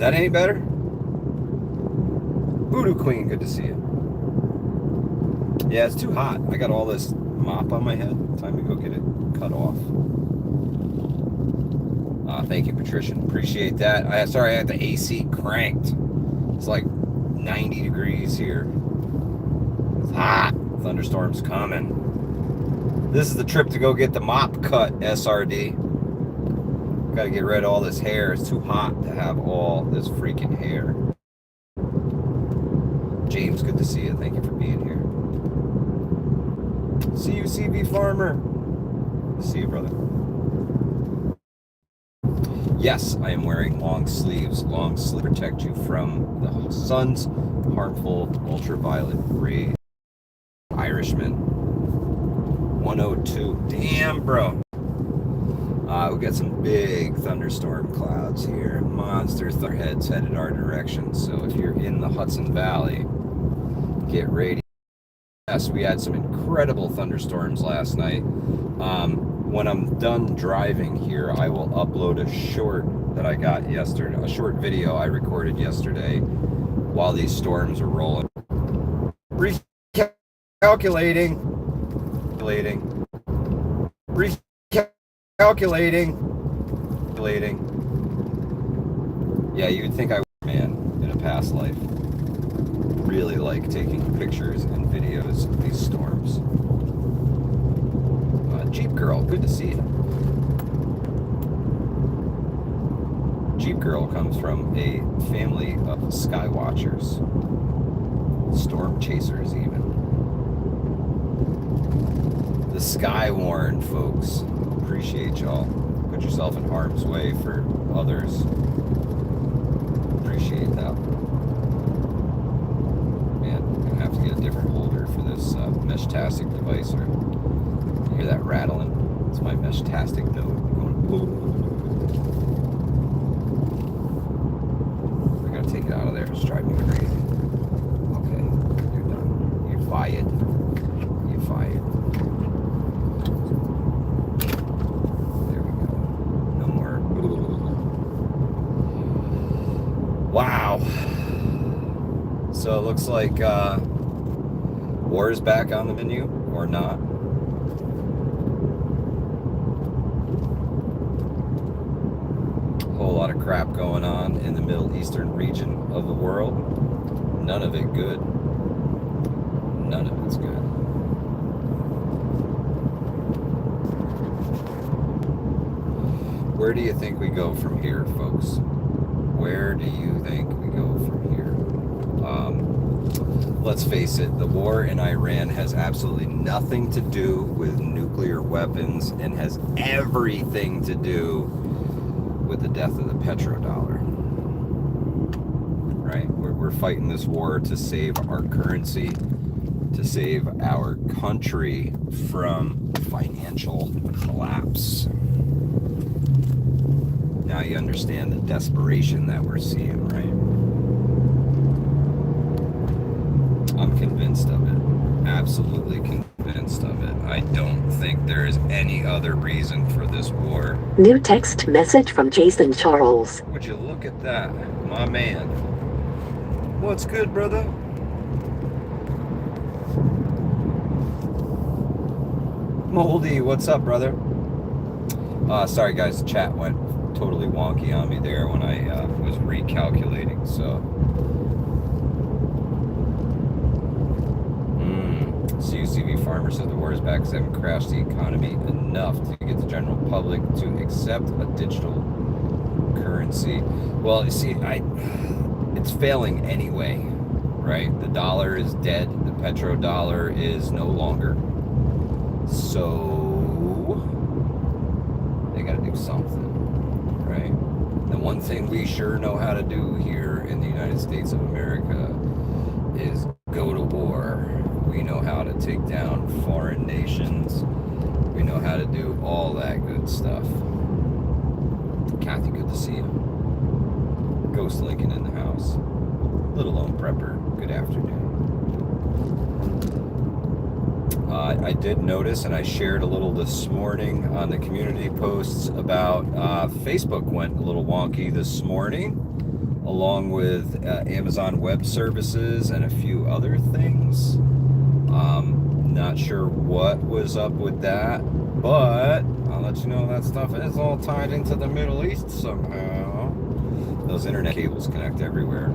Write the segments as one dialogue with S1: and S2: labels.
S1: that any better? Voodoo Queen, good to see you. Yeah, it's too hot. I got all this mop on my head. Time to go get it cut off. Thank you, Patricia. Appreciate that. Sorry, I had the AC cranked. It's like 90 degrees here. It's hot. Thunderstorms coming. This is the trip to go get the mop cut, SRD. Got to get rid of all this hair. It's too hot to have all this freaking hair. James, good to see you. Thank you for being here. See you, CB Farmer. See you, brother. Yes, I am wearing long sleeves. Long sleeves protect you from the sun's harmful ultraviolet rays. Irishman. 102. Damn, bro. We got some big thunderstorm clouds here. Monster thunderheads headed our direction. So if you're in the Hudson Valley, get ready. Yes, we had some incredible thunderstorms last night. When I'm done driving here, I will upload a short that I got yesterday, a short video I recorded yesterday while these storms are rolling. Recalculating. Yeah, you would think I was a man in a past life. Really like taking pictures and videos of these storms. Jeep Girl, good to see you. Jeep Girl comes from a family of sky watchers, storm chasers even. The Skywarn folks, appreciate y'all. Put yourself in harm's way for others. Appreciate that. Man, I'm gonna have to get a different holder for this Mesh-tastic device. Or you hear that rattling? It's my Mesh-tastic node going boom. I gotta take it out of there. It's driving me crazy. Okay, you're done. You're fired. You're fired. There we go. No more. Wow. So it looks like war is back on the menu, or not. Whole lot of crap going on in the Middle Eastern region of the world. None of it good. None of it's good. Where do you think we go from here, folks? Where do you think we go from here? Let's face it, the war in Iran has absolutely nothing to do with nuclear weapons and has everything to do with the death of the petrodollar. Right? We're fighting this war to save our currency, to save our country from financial collapse. Now you understand the desperation that we're seeing, right? I'm convinced of it. Absolutely convinced of it. I don't think there is any other reason for this war.
S2: New text message from Jason Charles.
S1: Would you look at that? My man. What's good, brother? Moldy, what's up, brother? Sorry, guys. The chat went totally wonky on me there when I was recalculating, so... CUCV Farmer says the war is back because they haven't crashed the economy enough to get the general public to accept a digital currency. Well, you see, it's failing anyway, right? The dollar is dead. The petrodollar is no longer. So they got to do something, right? The one thing we sure know how to do here in the United States of America is go to war. We know how to take down foreign nations. We know how to do all that good stuff. Kathy, good to see you. Ghost Lincoln in the house. Little Lone Prepper, good afternoon. I did notice, and I shared a little this morning on the community posts about Facebook went a little wonky this morning. A along with Amazon Web Services and a few other things. Not sure what was up with that, but I'll let you know that stuff is all tied into the Middle East somehow. Those internet cables connect everywhere.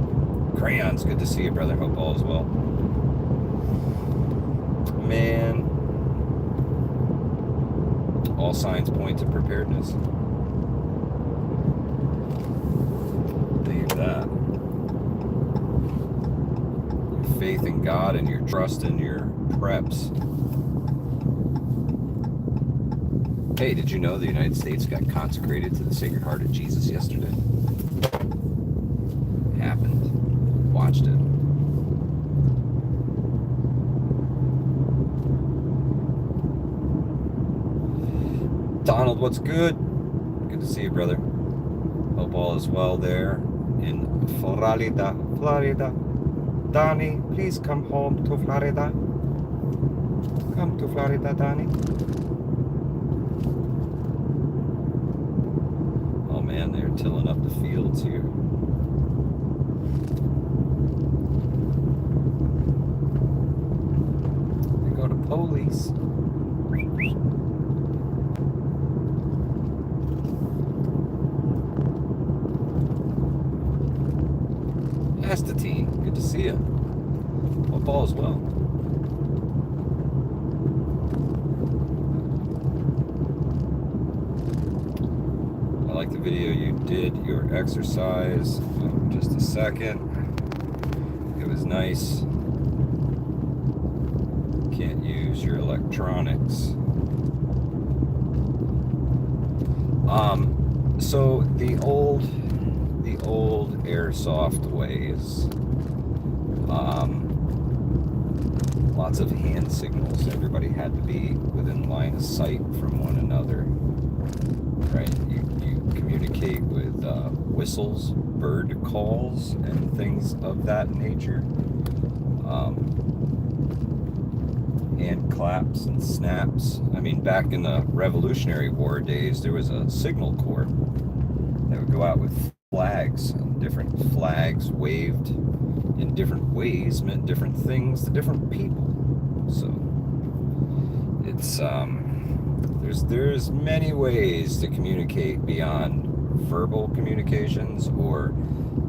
S1: Crayons, good to see you, brother. Hope all is well. Man, all signs point to preparedness. Believe that. Your faith in God and your trust in your preps. Hey, did you know the United States got consecrated to the Sacred Heart of Jesus yesterday? It happened. Watched it. Donald, what's good? Good to see you, brother. Hope all is well there in Florida. Florida. Donnie, please come home to Florida. Come to Florida, Donnie. Oh man, they're tilling up the fields here. They go to police. Astatine, good to see you. Hope all is well. I like the video you did, your exercise. Just a second. It was nice. Can't use your electronics. So the old airsoft ways, lots of hand signals. Everybody had to be within line of sight from one another, right? You communicate with whistles, bird calls, and things of that nature. Hand claps and snaps. I mean, back in the Revolutionary War days, there was a signal corps that would go out with flags, and different flags waved in different ways meant different things to different people. So it's there's many ways to communicate beyond verbal communications or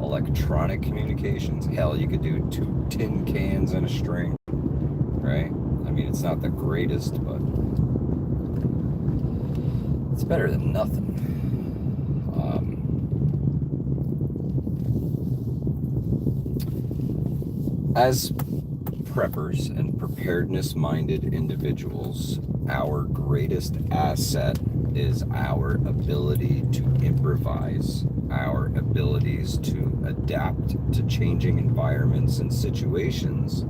S1: electronic communications. Hell, you could do 2 tin cans and a string, right? I mean, it's not the greatest, but it's better than nothing. As preppers and preparedness-minded individuals, our greatest asset is our ability to improvise, our abilities to adapt to changing environments and situations,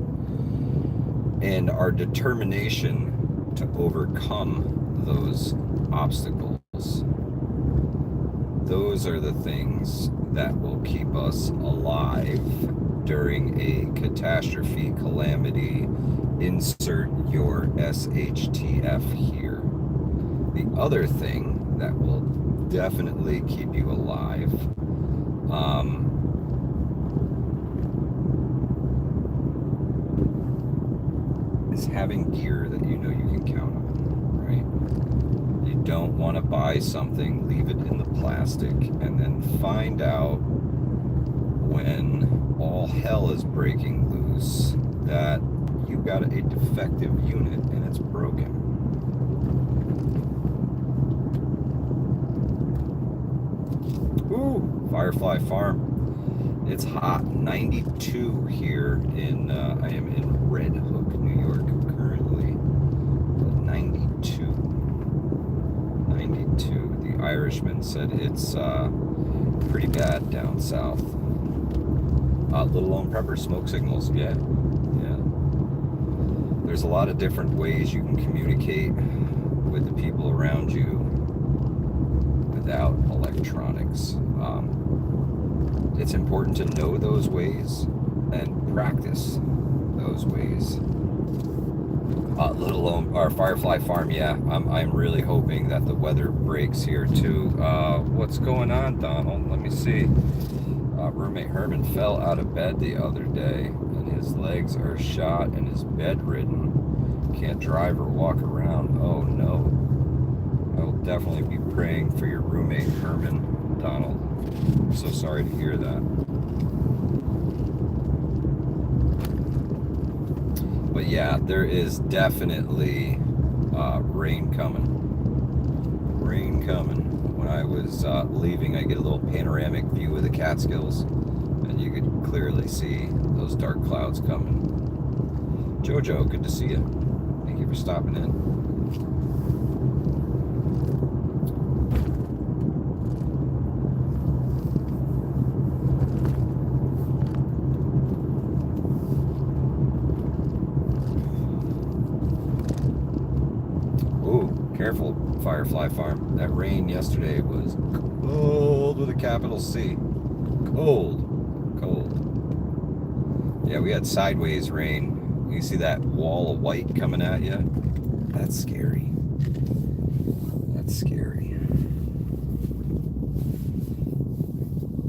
S1: and our determination to overcome those obstacles. Those are the things that will keep us alive during a catastrophe, calamity. Insert your SHTF here. The other thing that will definitely keep you alive is having gear that you know you can count on, right? You don't want to buy something, leave it in the plastic, and then find out when all hell is breaking loose that you've got a defective unit and it's broken. Ooh, Firefly Farm. It's hot, 92 here in, I am in Red Hook, New York currently. 92. The Irishman said it's pretty bad down south. Little Lone Prepper, smoke signals, yeah. There's a lot of different ways you can communicate with the people around you without electronics. It's important to know those ways and practice those ways. Little Lone, or Firefly Farm, yeah. I'm really hoping that the weather breaks here too. What's going on, Donald? Let me see. Roommate Herman fell out of bed the other day, and his legs are shot and is bedridden. Can't drive or walk around. Oh no. I will definitely be praying for your roommate Herman, Donald. I'm so sorry to hear that. But yeah, there is definitely rain coming. Rain coming. When I was leaving, I get a little panoramic view of the Catskills, and you could clearly see those dark clouds coming. Jojo, good to see you. Thank you for stopping in. Careful, Firefly Farm. That rain yesterday was cold with a capital C. Cold. Yeah, we had sideways rain. You see that wall of white coming at you? That's scary.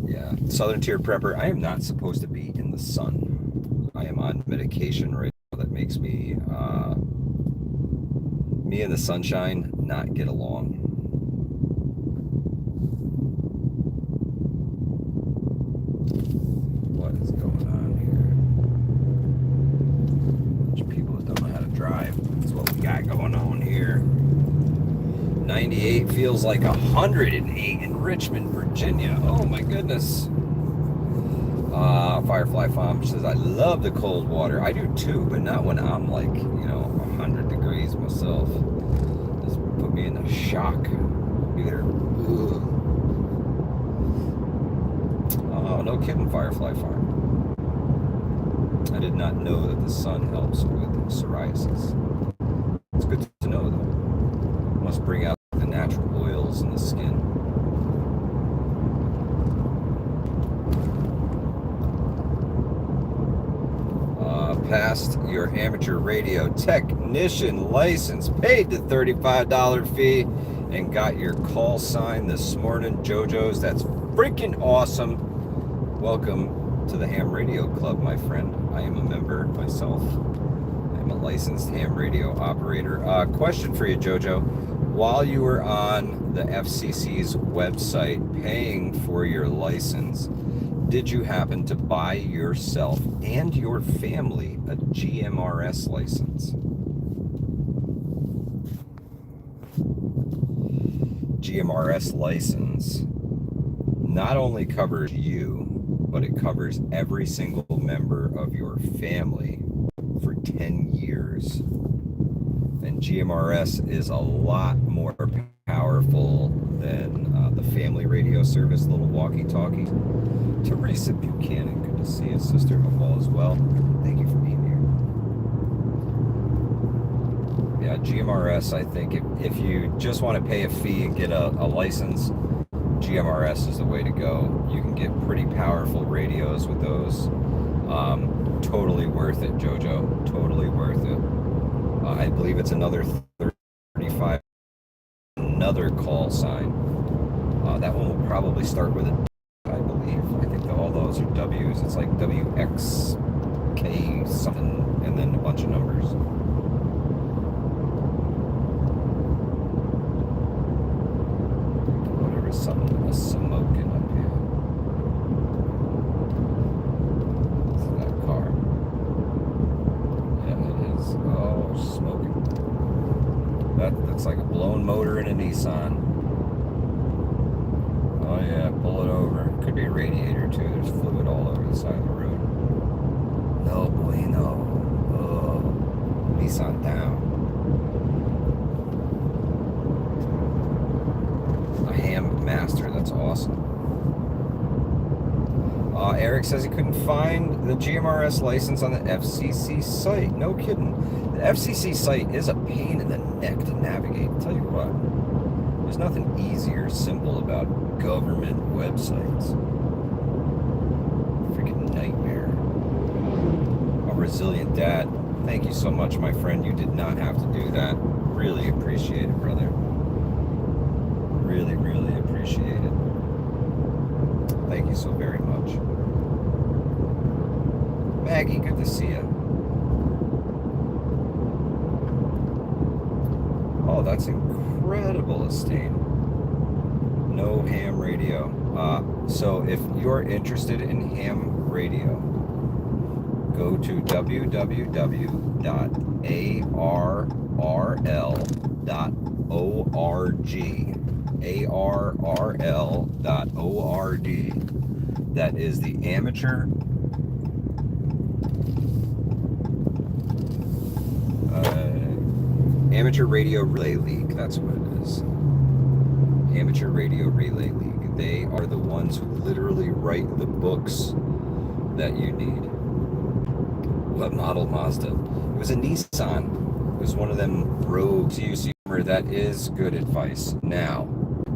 S1: Yeah, Southern Tier Prepper. I am not supposed to be in the sun. I am on medication right now that makes me and the sunshine not get along. What is going on here? A bunch of people that don't know how to drive. That's what we got going on here. 98 feels like 108 in Richmond, Virginia. Oh my goodness. Firefly Farm says, I love the cold water. I do too, but not when I'm like, 100 degrees myself. This put me in a shock. Either. Oh, no kidding, Firefly Farm. I did not know that the sun helps with psoriasis. It's good to know, though. Must bring out the natural oils in the skin. Passed your amateur radio technician license, paid the $35 fee, and got your call sign this morning. JoJo's, that's freaking awesome. Welcome to the Ham Radio Club, my friend. I am a member myself. I'm a licensed ham radio operator. Question for you, JoJo. While you were on the FCC's website paying for your license, did you happen to buy yourself and your family a GMRS license? GMRS license not only covers you, but it covers every single member of your family for 10 years. And GMRS is a lot more powerful than the family radio service, little walkie-talkie. Teresa Buchanan, good to see you, sister of all as well. Thank you for being here. Yeah, GMRS, I think if you just want to pay a fee and get a license, GMRS is the way to go. You can get pretty powerful radios with those. Totally worth it, JoJo. Totally worth it. I believe it's another 35, another call sign. That one will probably start with a, I believe. I think all those are W's. It's like WXK something, and then a bunch of numbers. Whatever, something, a smoking up here. This is that car. Yeah, it is. Oh, smoking. That looks like a blown motor in a Nissan. Oh yeah, pull it over. Could be a radiator too. There's fluid all over the side of the road. No bueno. Oh, Nissan down. A ham master. That's awesome. Eric says he couldn't find the GMRS license on the FCC site. No kidding. The FCC site is a pain in the neck to navigate. I'll tell you what. There's nothing easy or simple about government websites. Freaking nightmare. A resilient dad. Thank you so much, my friend. You did not have to do that. Really appreciate it, brother. Really, really appreciate it. Thank you so very much. Maggie, good to see you. Oh, that's incredible, Estate. No ham radio. So if you're interested in ham radio, go to www.arrl.org. arrl.org. That is the Amateur Radio Relay League. That's what it is. Amateur Radio Relay League. They are the ones who literally write the books that you need. What model Mazda? It was a Nissan. It was one of them rogue CUC. That is good advice. Now,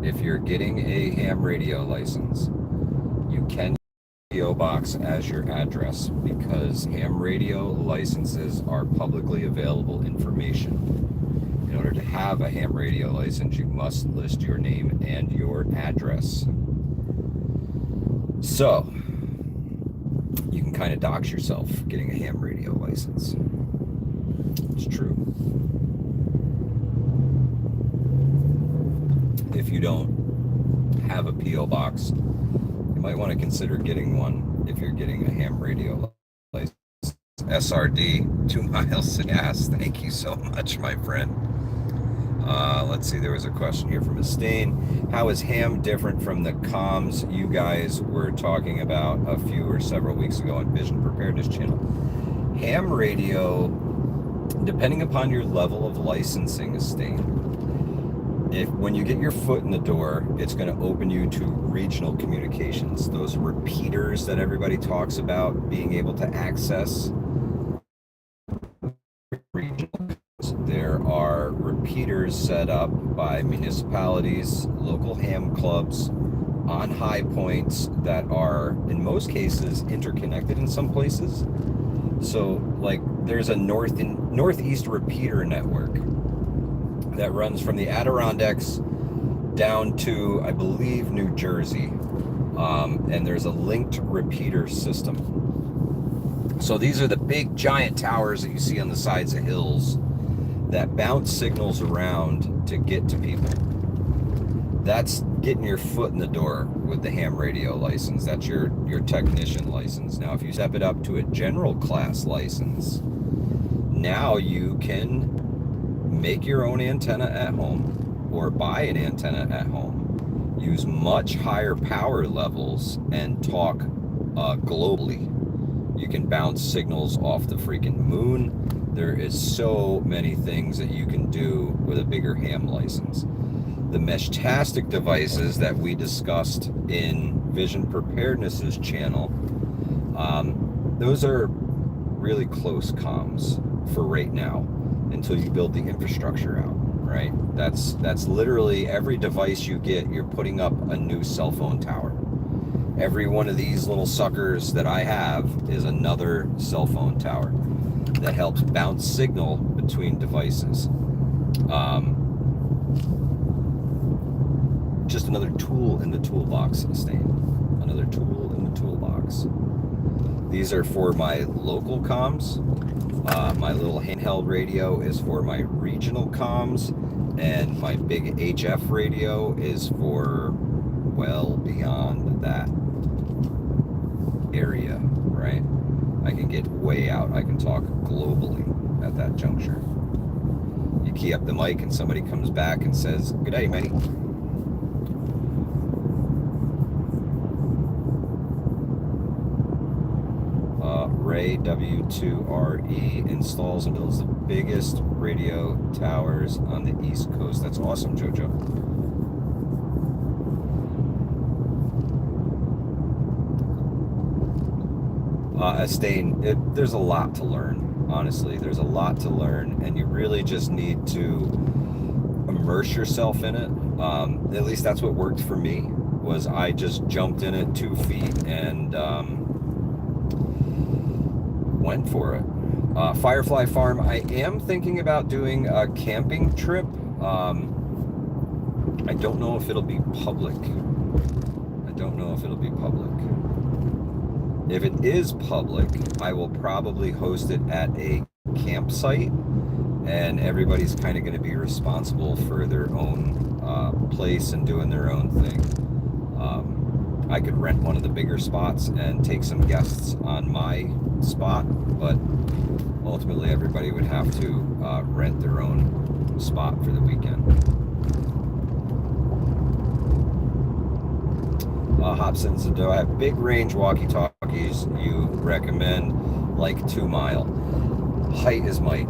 S1: if you're getting a ham radio license, you can use PO Box as your address because ham radio licenses are publicly available information. In order to have a ham radio license, you must list your name and your address. So, you can kind of dox yourself getting a ham radio license. It's true. If you don't have a P.O. box, you might want to consider getting one if you're getting a ham radio license. SRD, 2 miles to gas. Thank you so much, my friend. Let's see, there was a question here from Estain. How is ham different from the comms you guys were talking about a few or several weeks ago on Vision Preparedness Channel? Ham radio, depending upon your level of licensing, Estain, when you get your foot in the door, it's going to open you to regional communications. Those repeaters that everybody talks about, being able to access regional. There are repeaters set up by municipalities, local ham clubs on high points that are, in most cases, interconnected in some places. So, like, there's a northeast repeater network that runs from the Adirondacks down to, I believe, New Jersey. And there's a linked repeater system. So these are the big giant towers that you see on the sides of hills that bounce signals around to get to people. That's getting your foot in the door with the ham radio license. That's your technician license. Now, if you step it up to a general class license, now you can make your own antenna at home or buy an antenna at home, use much higher power levels, and talk globally. You can bounce signals off the freaking moon. There is so many things that you can do with a bigger ham license. The Meshtastic devices that we discussed in Vision Preparedness's channel, those are really close comms for right now until you build the infrastructure out, right? That's literally every device you get, you're putting up a new cell phone tower. Every one of these little suckers that I have is another cell phone tower that helps bounce signal between devices. Just another tool in the toolbox, Stan. Another tool in the toolbox. These are for my local comms. My little handheld radio is for my regional comms, and my big HF radio is for well beyond that area, right? I can get way out. I can talk globally at that juncture. You key up the mic and somebody comes back and says, "Good day, matey." Ray W2RE installs and builds the biggest radio towers on the East Coast. That's awesome, Jojo. Estain, there's a lot to learn. Honestly, there's a lot to learn, and you really just need to immerse yourself in it. At least that's what worked for me. Was I just jumped in it 2 feet and went for it. Firefly Farm, I am thinking about doing a camping trip. I don't know if it'll be public. I don't know if it'll be public. If it is public, I will probably host it at a campsite, and everybody's kind of going to be responsible for their own place and doing their own thing. I could rent one of the bigger spots and take some guests on my spot, but ultimately everybody would have to rent their own spot for the weekend. Hobson said, do I have big range walkie-talkies you recommend, like 2 mile? Height is might.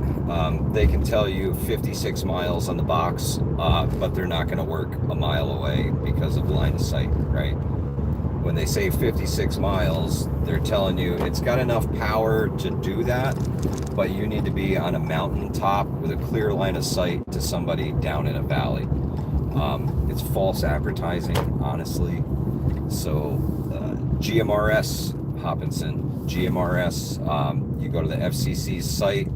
S1: They can tell you 56 miles on the box, but they're not going to work a mile away because of line of sight, right? When they say 56 miles, they're telling you it's got enough power to do that, but you need to be on a mountaintop with a clear line of sight to somebody down in a valley. It's false advertising, honestly. So GMRS, Hopkinson, GMRS, you go to the FCC's site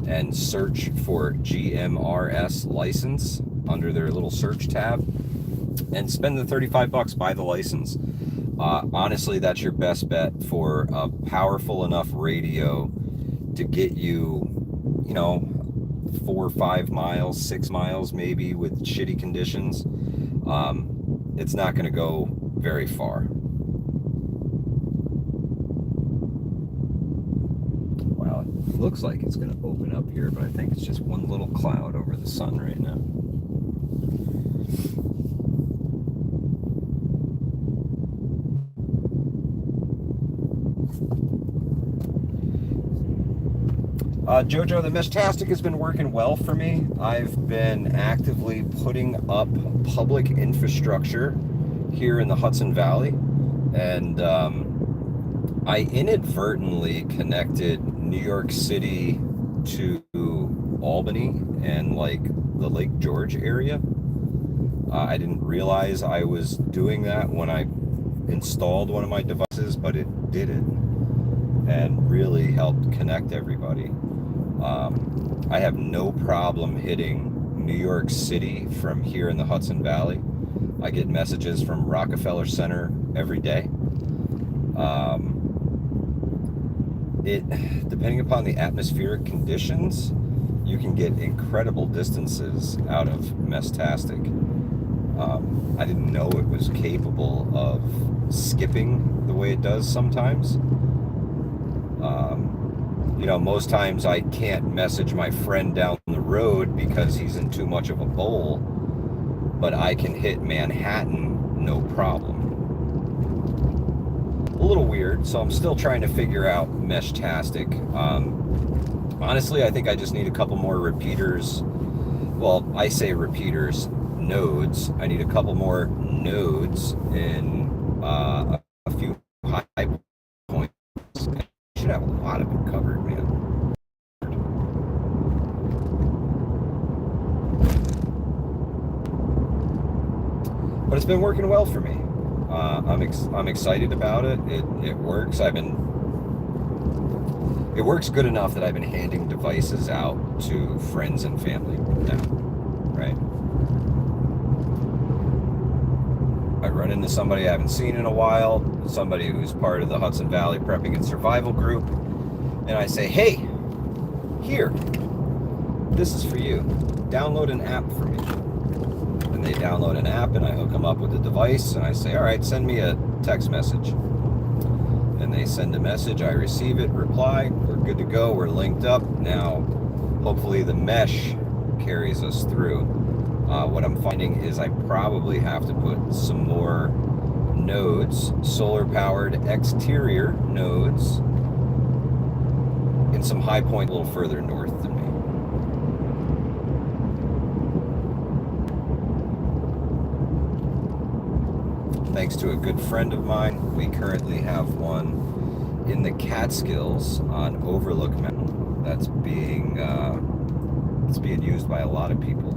S1: and search for GMRS license under their little search tab and spend the $35, buy the license. Honestly, that's your best bet for a powerful enough radio to get you, 4 or 5 miles, 6 miles maybe with shitty conditions. It's not going to go very far. Wow, it looks like it's going to open up here, but I think it's just one little cloud over the sun right now. Jojo, the Meshtastic has been working well for me. I've been actively putting up public infrastructure here in the Hudson Valley, and I inadvertently connected New York City to Albany and like the Lake George area. I didn't realize I was doing that when I installed one of my devices, but it did it and really helped connect everybody. I have no problem hitting New York City from here in the Hudson Valley. I get messages from Rockefeller Center every day. Depending upon the atmospheric conditions, you can get incredible distances out of Meshtastic. I didn't know it was capable of skipping the way it does sometimes. Most times I can't message my friend down the road because he's in too much of a bowl, but I can hit Manhattan no problem. A little weird, so I'm still trying to figure out Meshtastic. Honestly, I think I just need a couple more repeaters. Well, I say repeaters, nodes. I need a couple more nodes in a few high points. I should have a lot of it covered, man. But it's been working well for me. I'm excited about it. It works. It works good enough that I've been handing devices out to friends and family now, right? I run into somebody I haven't seen in a while, somebody who's part of the Hudson Valley Prepping and Survival Group, and I say, hey, here, this is for you. Download an app for me. And they download an app, and I hook them up with a device, and I say, all right, send me a text message. And they send a message, I receive it, reply, we're good to go, we're linked up. Now, hopefully the mesh carries us through. What I'm finding is I probably have to put some more nodes, solar-powered exterior nodes, in some high point a little further north than me. Thanks to a good friend of mine, we currently have one in the Catskills on Overlook Mountain that's being used by a lot of people.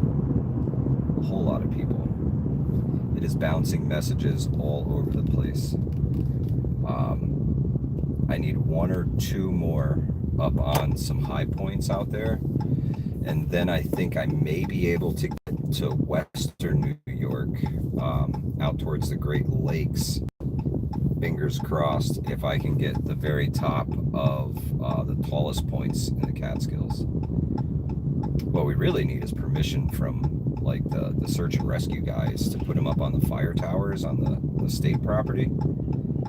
S1: A whole lot of people. It is bouncing messages all over the place. I need 1 or 2 more up on some high points out there, and then I think I may be able to get to western New York, out towards the Great Lakes. Fingers crossed if I can get the very top of the tallest points in the Catskills. What we really need is permission from like the search and rescue guys to put them up on the fire towers on the state property,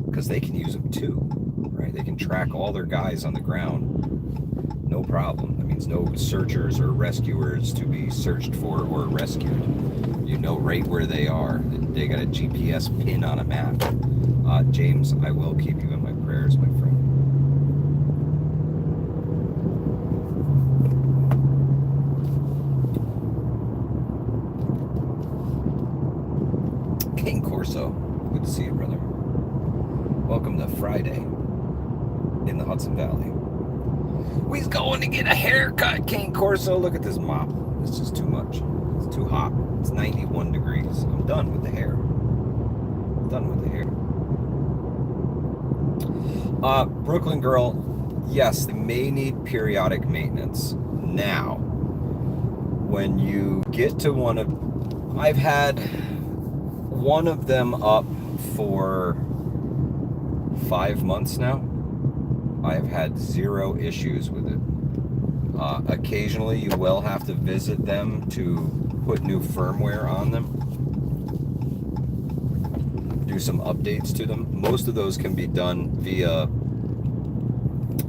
S1: because they can use them too, right? They can track all their guys on the ground, no problem. That means no searchers or rescuers to be searched for or rescued. You know right where they are. They got a GPS pin on a map. James, I will keep you in my prayers, my friend. King Corso, good to see you, brother. Welcome to Friday in the Hudson Valley. We's going to get a haircut, King Corso. Look at this mop. It's just too much. It's too hot. It's 91 degrees. I'm done with the hair. I'm done with the hair. Brooklyn Girl, yes, they may need periodic maintenance. Now, when you get to I've had one of them up for 5 months now. I've had 0 issues with it. Occasionally, you will have to visit them to put new firmware on them, do some updates to them. Most of those can be done via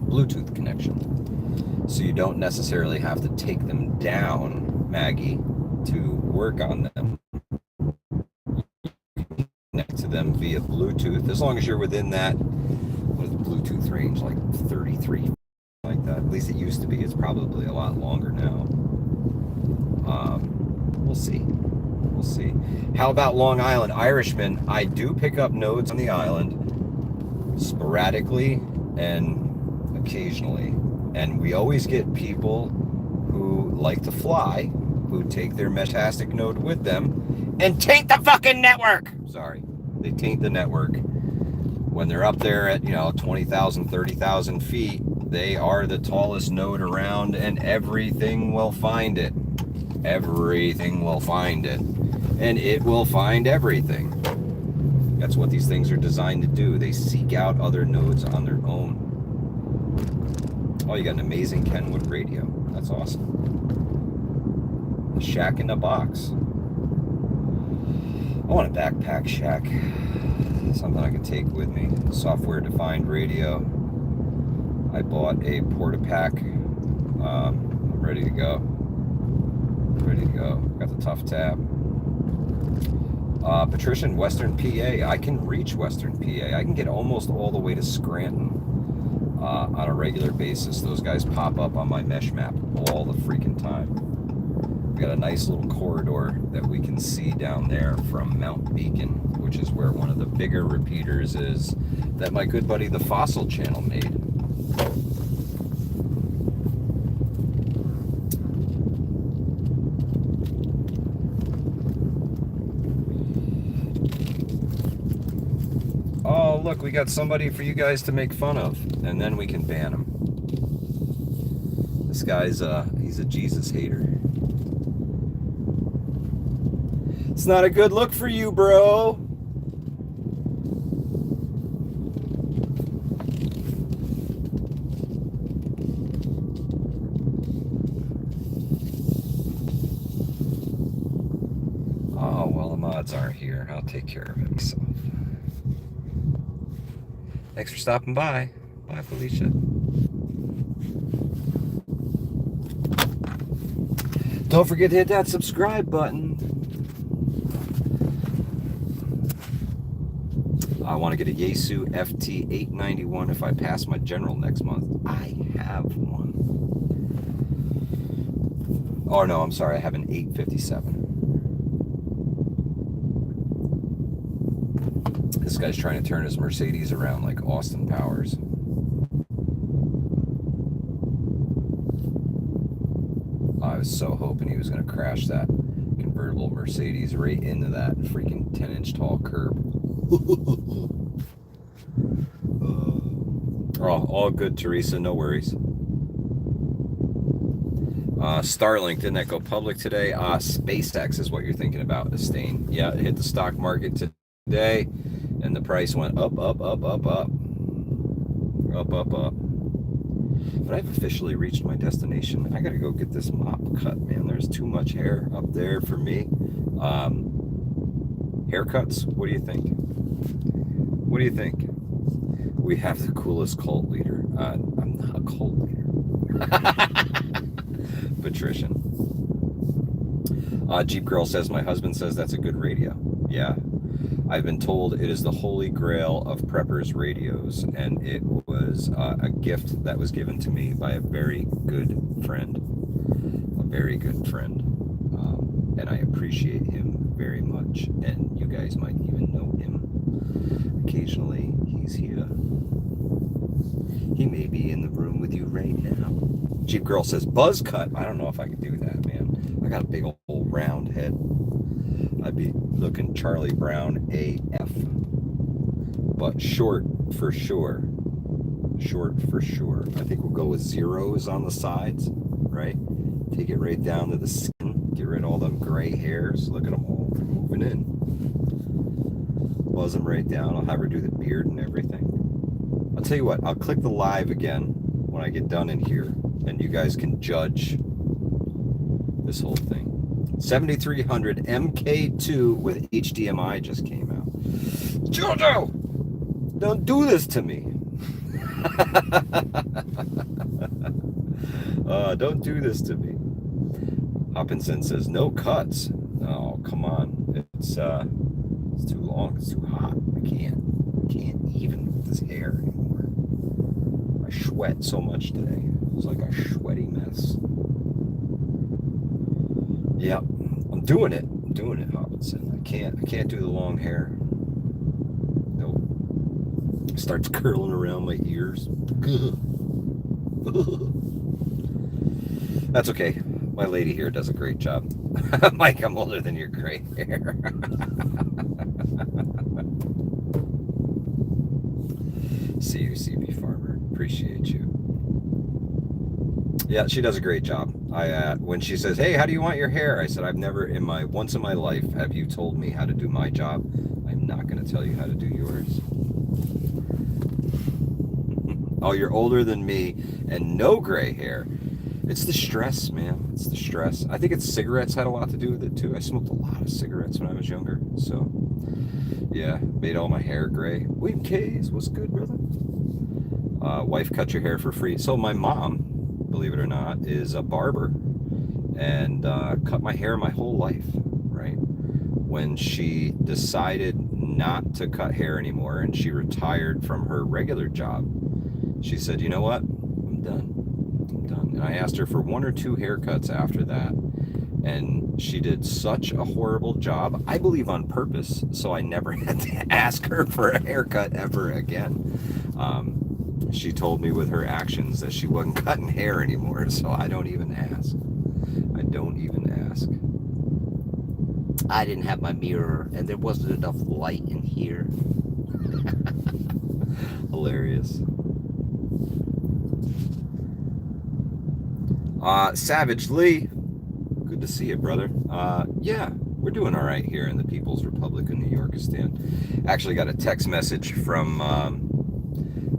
S1: Bluetooth connection, so you don't necessarily have to take them down, Maggie, to work on them. Connect to them via Bluetooth, as long as you're within that, what is the Bluetooth range, like 33, like that. At least it used to be. It's probably a lot longer now. We'll see. We'll see. How about Long Island? Irishman, I do pick up nodes on the island sporadically and occasionally. And we always get people who like to fly, who take their Metastic node with them and taint the fucking network. Sorry. They taint the network. When they're up there at, 20,000, 30,000 feet, they are the tallest node around, and everything will find it. Everything will find it. And it will find everything. That's what these things are designed to do. They seek out other nodes on their own. Oh, you got an amazing Kenwood radio. That's awesome. A shack in a box. I want a backpack shack. Something I can take with me. Software-defined radio. I bought a Portapack. I'm ready to go. Ready to go. Got the tough tab. Patricia in Western PA. I can reach Western PA. I can get almost all the way to Scranton on a regular basis. Those guys pop up on my mesh map all the freaking time. We got a nice little corridor that we can see down there from Mount Beacon, which is where one of the bigger repeaters is that my good buddy the Fossil Channel made. Oh, look, we got somebody for you guys to make fun of, and then we can ban him. This guy's he's a Jesus hater. It's not a good look for you, bro. Oh, well, the mods aren't here. I'll take care of it myself. Thanks for stopping by. Bye, Felicia. Don't forget to hit that subscribe button. I want to get a Yaesu FT891 if I pass my general next month. I have one. Oh, no, I'm sorry. I have an 857. This guy's trying to turn his Mercedes around like Austin Powers. I was so hoping he was going to crash that convertible Mercedes right into that freaking 10-inch tall curb. Oh, all good, Teresa. No worries. Starlink, didn't that go public today? SpaceX is what you're thinking about, Estain. Yeah, it hit the stock market today, and the price went up, up, up, up, up. Up, up, up. But I've officially reached my destination. I gotta go get this mop cut, man. There's too much hair up there for me. Haircuts, what do you think? What do you think? We have the coolest cult leader. I'm not a cult leader. Patrician. Jeep Girl says, my husband says that's a good radio. Yeah. I've been told it is the holy grail of preppers radios, and it was a gift that was given to me by a very good friend. A very good friend. And I appreciate him very much, and you guys might even know him. Occasionally, he's here. He may be in the room with you right now. Jeep Girl says, buzz cut. I don't know if I could do that, man. I got a big old round head. I'd be looking Charlie Brown AF. But short for sure. Short for sure. I think we'll go with zeros on the sides, right? Take it right down to the skin. Get rid of all them gray hairs. Look at them all moving in. Buzz them right down. I'll have her do the beard and everything. I'll tell you what, I'll click the live again when I get done in here, and you guys can judge this whole thing. 7300 MK2 with HDMI just came out. Jojo, don't do this to me. Don't do this to me. Hopkinson says no cuts. Oh, come on. It's too long. It's too hot. I can't even with this hair anymore. I sweat so much today. It's like a sweaty mess. Yep, I'm doing it. I'm doing it, Hopkinson. I can't do the long hair. Nope. It starts curling around my ears. That's okay. My lady here does a great job. Mike, I'm older than your gray hair. See you, CB Farmer. Appreciate you. Yeah, she does a great job. When she says, hey, how do you want your hair? I said, I've never once in my life have you told me how to do my job. I'm not going to tell you how to do yours. Oh, you're older than me and no gray hair. It's the stress, man. It's the stress. I think cigarettes had a lot to do with it too. I smoked a lot of cigarettes when I was younger. So, yeah, made all my hair gray. William K's, what's good, brother? Wife cut your hair for free. So my mom, believe it or not, is a barber and cut my hair my whole life, right? When she decided not to cut hair anymore and she retired from her regular job, she said, you know what? I'm done. And I asked her for 1 or 2 haircuts after that, and she did such a horrible job, I believe on purpose, so I never had to ask her for a haircut ever again. She told me with her actions that she wasn't cutting hair anymore, so I don't even ask. I don't even ask. I didn't have my mirror, and there wasn't enough light in here. Hilarious. Savage Lee, good to see you, brother. Yeah, we're doing all right here in the People's Republic of New Yorkistan. Actually got a text message from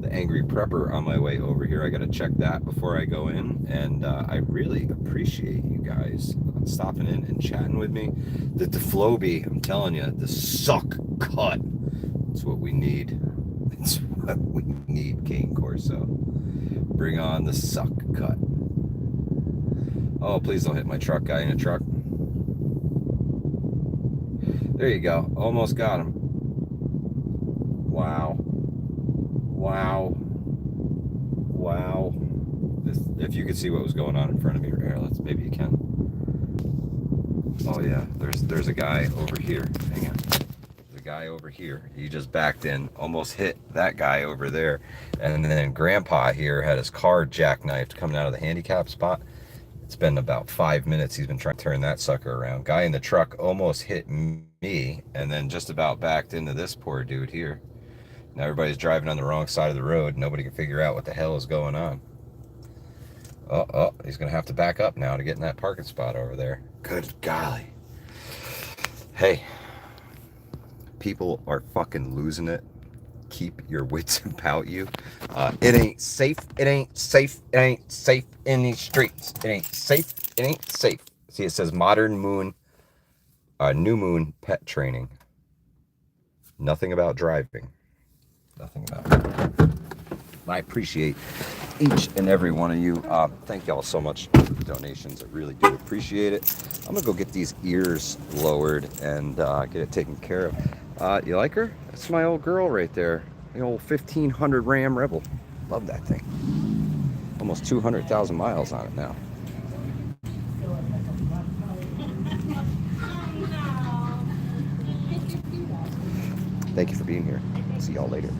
S1: the Angry Prepper on my way over here. I got to check that before I go in, and I really appreciate you guys stopping in and chatting with me. The Defloby, I'm telling you, the suck cut. It's what we need. It's what we need, Cane Corso. Bring on the suck cut. Oh, please don't hit my truck guy in a truck. There you go. Almost got him. Wow. Wow. Wow. If you could see what was going on in front of me, maybe you can. Oh yeah, there's a guy over here. Hang on. There's a guy over here. He just backed in, almost hit that guy over there. And then Grandpa here had his car jackknifed coming out of the handicap spot. It's been about 5 minutes. He's been trying to turn that sucker around. Guy in the truck almost hit me and then just about backed into this poor dude here. Now everybody's driving on the wrong side of the road. Nobody can figure out what the hell is going on. Oh, he's going to have to back up now to get in that parking spot over there. Good golly. Hey, people are fucking losing it. Keep your wits about you. It ain't safe. It ain't safe. It ain't safe in these streets. It ain't safe. It ain't safe. See, it says Modern Moon, New Moon Pet Training. Nothing about driving. Nothing about it. I appreciate each and every one of you. Thank y'all so much for the donations. I really do appreciate it. I'm gonna go get these ears lowered and get it taken care of. You like her? That's my old girl right there. The old 1500 Ram Rebel. Love that thing. Almost 200,000 miles on it now. Thank you for being here. See y'all later.